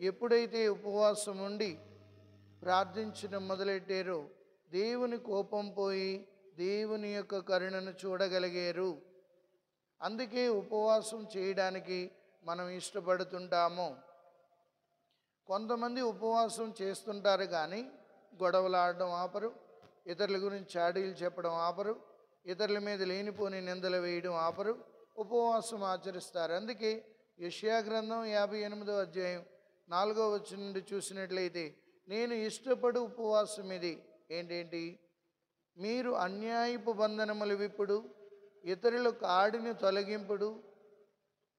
ఎప్పుడైతే ఉపవాసం ఉండి ప్రార్థించడం మొదలెట్టారో దేవుని కోపం పోయి దేవుని యొక్క కరుణను చూడగలిగారు. అందుకే ఉపవాసం చేయడానికి మనం ఇష్టపడుతుంటాము. కొంతమంది ఉపవాసం చేస్తుంటారు కానీ గొడవలాడడం ఆపరు, ఇతరుల గురించి చాడీలు చెప్పడం ఆపరు, ఇతరుల మీద లేనిపోని నిందలు వేయడం ఆపరు, ఉపవాసం ఆచరిస్తారు. అందుకే యెషయా గ్రంథం 58వ అధ్యాయం 4వ వచనం నుండి చూసినట్లయితే, నేను ఇష్టపడు ఉపవాసం ఇది ఏంటేంటి, మీరు అన్యాయపు బంధనములు విప్పుడు, ఇతరుల కాడిని తొలగింపుడు,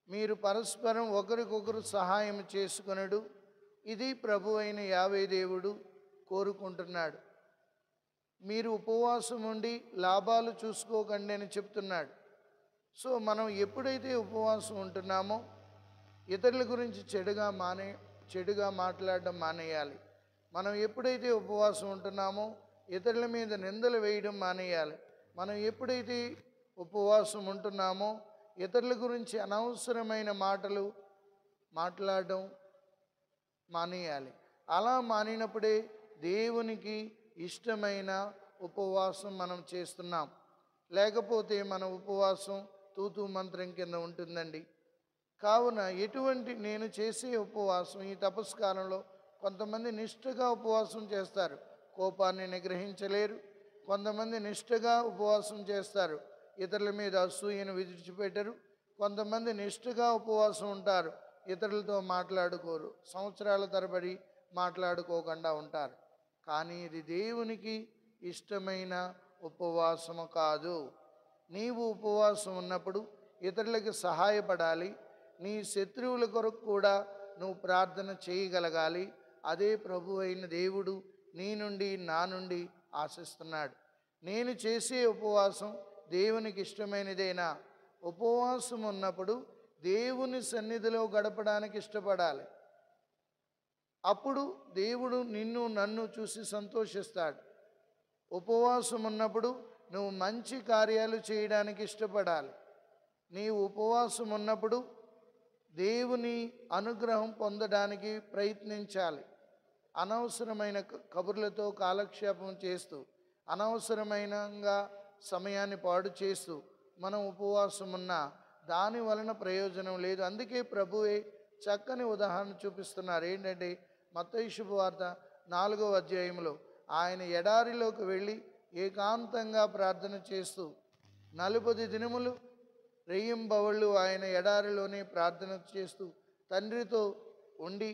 మీరు పరస్పరం ఒకరికొకరు సహాయం చేసుకొనుడు, ఇది ప్రభు అయిన యావే దేవుడు కోరుకుంటున్నాడు. మీరు ఉపవాసం ఉండి లాభాలు చూసుకోకండి అని చెప్తున్నాడు. సో మనం ఎప్పుడైతే ఉపవాసం ఉంటున్నామో ఇతరుల గురించి చెడుగా మాట్లాడడం మానేయాలి. మనం ఎప్పుడైతే ఉపవాసం ఉంటున్నామో ఇతరుల మీద నిందలు వేయడం మానేయాలి. మనం ఎప్పుడైతే ఉపవాసం ఉంటున్నామో ఇతరుల గురించి అనవసరమైన మాటలు మాట్లాడడం మానేయాలి. అలా మానినప్పుడే దేవునికి ఇష్టమైన ఉపవాసం మనం చేస్తున్నాం. లేకపోతే మన ఉపవాసం తూతూ మంత్రం కింద ఉంటుందండి. కావున నేను చేసే ఉపవాసం ఈ తపస్కాలంలో కొంతమంది నిష్ఠగా ఉపవాసం చేస్తారు, కోపాన్ని నిగ్రహించలేరు. కొంతమంది నిష్ఠగా ఉపవాసం చేస్తారు, ఇతరుల మీద అసూయను విడిచిపెట్టరు. కొంతమంది నిష్ఠగా ఉపవాసం ఉంటారు, ఇతరులతో మాట్లాడుకోరు, సంవత్సరాల తరబడి మాట్లాడుకోకుండా ఉంటారు. కానీ ఇది దేవునికి ఇష్టమైన ఉపవాసము కాదు. నీవు ఉపవాసం ఉన్నప్పుడు ఇతరులకు సహాయపడాలి. నీ శత్రువుల కొరకు కూడా నువ్వు ప్రార్థన చేయగలగాలి. అదే ప్రభు అయిన దేవుడు నీ నుండి నా నుండి ఆశిస్తున్నాడు. నేను చేసే ఉపవాసం దేవునికి ఇష్టమైనదేనా? ఉపవాసం ఉన్నప్పుడు దేవుని సన్నిధిలో గడపడానికి ఇష్టపడాలి. అప్పుడు దేవుడు నిన్ను నన్ను చూసి సంతోషిస్తాడు. ఉపవాసం ఉన్నప్పుడు నువ్వు మంచి కార్యాలు చేయడానికి ఇష్టపడాలి. నీవు ఉపవాసం ఉన్నప్పుడు దేవుని అనుగ్రహం పొందడానికి ప్రయత్నించాలి. అనవసరమైన కబుర్లతో కాలక్షేపం చేస్తూ అనవసరమైనగా సమయాన్ని పాడు చేస్తూ మనం ఉపవాసం ఉన్నా దాని వలన ప్రయోజనం లేదు. అందుకే ప్రభువే చక్కని ఉదాహరణ చూపిస్తున్నారు. ఏంటంటే మత్తయి శుభవార్త 4వ అధ్యాయంలో ఆయన ఎడారిలోకి వెళ్ళి ఏకాంతంగా ప్రార్థన చేస్తూ 40 దినములు రెయ్యింబవళ్ళు ఆయన ఎడారిలోనే ప్రార్థన చేస్తూ తండ్రితో ఉండి